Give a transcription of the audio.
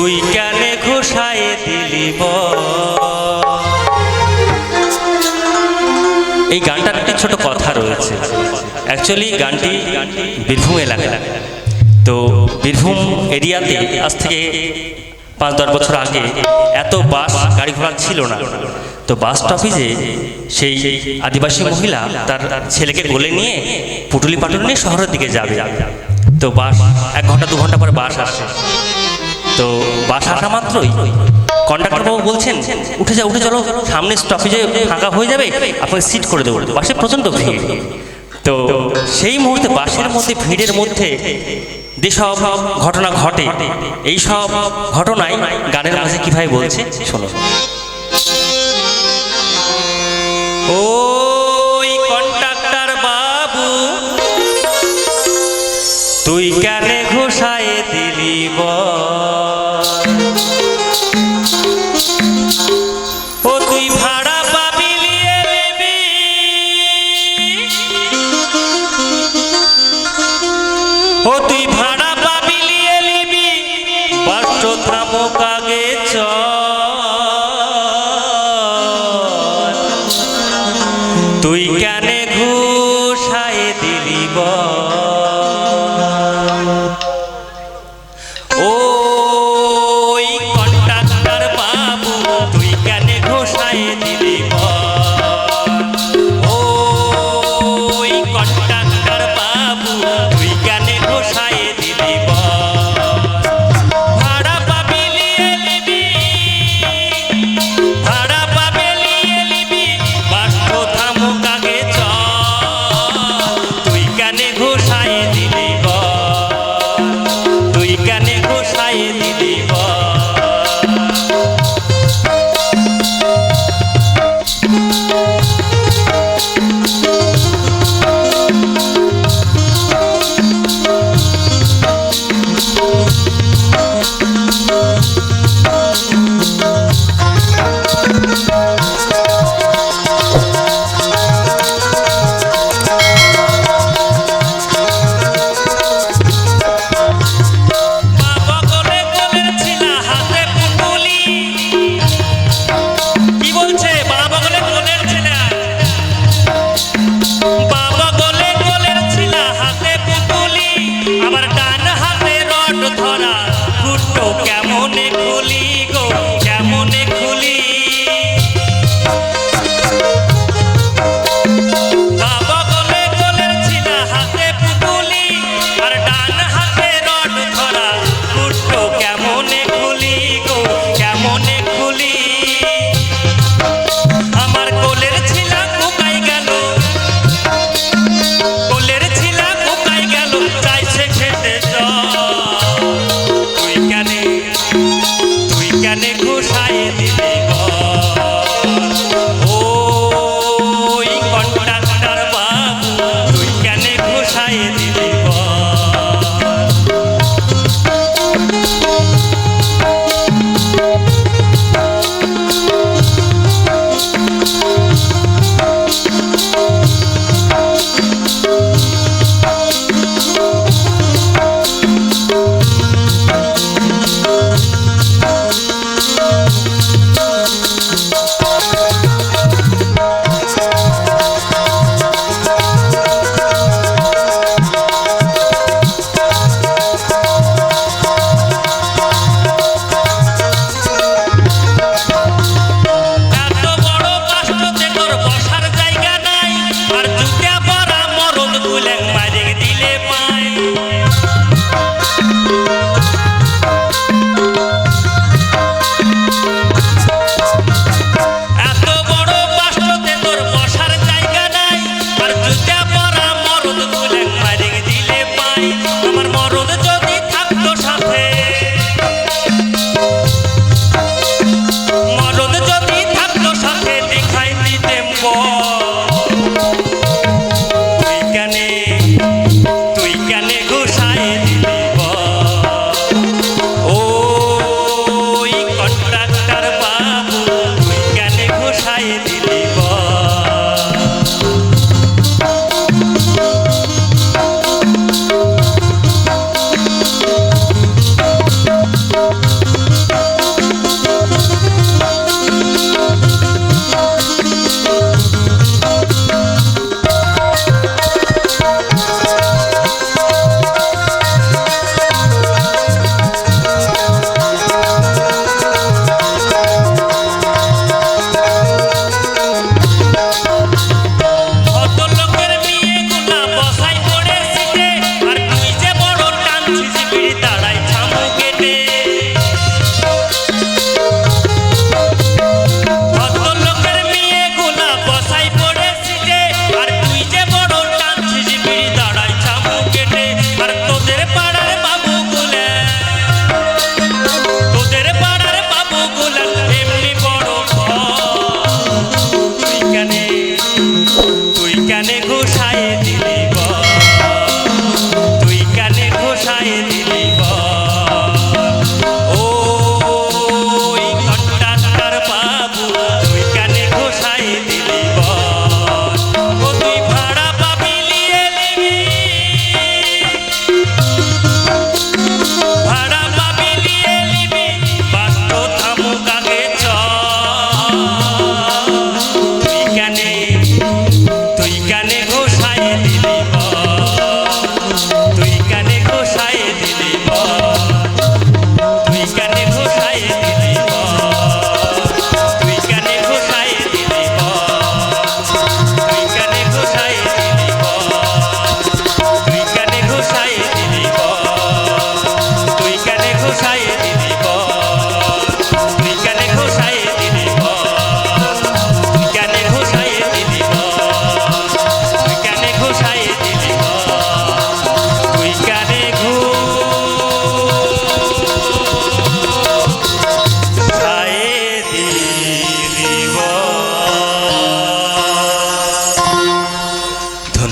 তুই কেন ঘোষায় দিলি এই গানটার একটি ছোট কথা রয়েছে। অ্যাকচুয়ালি গানটি বীরভূম এলাকা। তো বীরভূম এরিয়াতে আজ থেকে 5-10 বছর আগে এত বাস গাড়ি ঘোড়া ছিল না। তো বাস স্টপেজে সেই আদিবাসী মহিলা তার ছেলেকে কোলে নিয়ে পুটুলি পাটুলি নিয়ে শহরের দিকে যাবে। তো বাস 1 ঘন্টা 2 ঘন্টা পরে বাস আসে। তো বাস আসা মাত্রই কন্ডাক্টর বাবু বলছেন, উঠে চলো, সামনে স্টপেজে ফাঁকা হয়ে যাবে, আপনাকে সিট করে দেবো। বাসে প্রচণ্ড ভিড়। তো সেই মুহূর্তে বাসের মধ্যে ভিড়ের মধ্যে যেসব ঘটনা ঘটে, এই সব ঘটনায় গানের মাঝে কিভাবে বলছে শোনো। ওই কন্ডাক্টর বাবু তুই কেন ঘোষায় দিলি ও তুই ভাড়া পাবি লিয়ে নেবি, ও তুই ভাড়া পাবি লিয়ে নিবি, বাস থামুক আগে চল, তুই কেন ঘোষায় দিলি ওই কন্ডাক্টর বাবু তুই কেন ঘোষায় দিলি ওই কন্ডাক্টর বাবু তুই কেন ঘোষায় দিলি ভাড়া পাবি লিয়ে নিবি, ভাড়া পাবি লিয়ে নিবি, বাস থামুক আগে চল, তুই কেন ঘোষায় দিলি তুই কেন ঘোষায় দিলি বসার জায়গা নাই, আর জুতা পরা মরদ গুলেন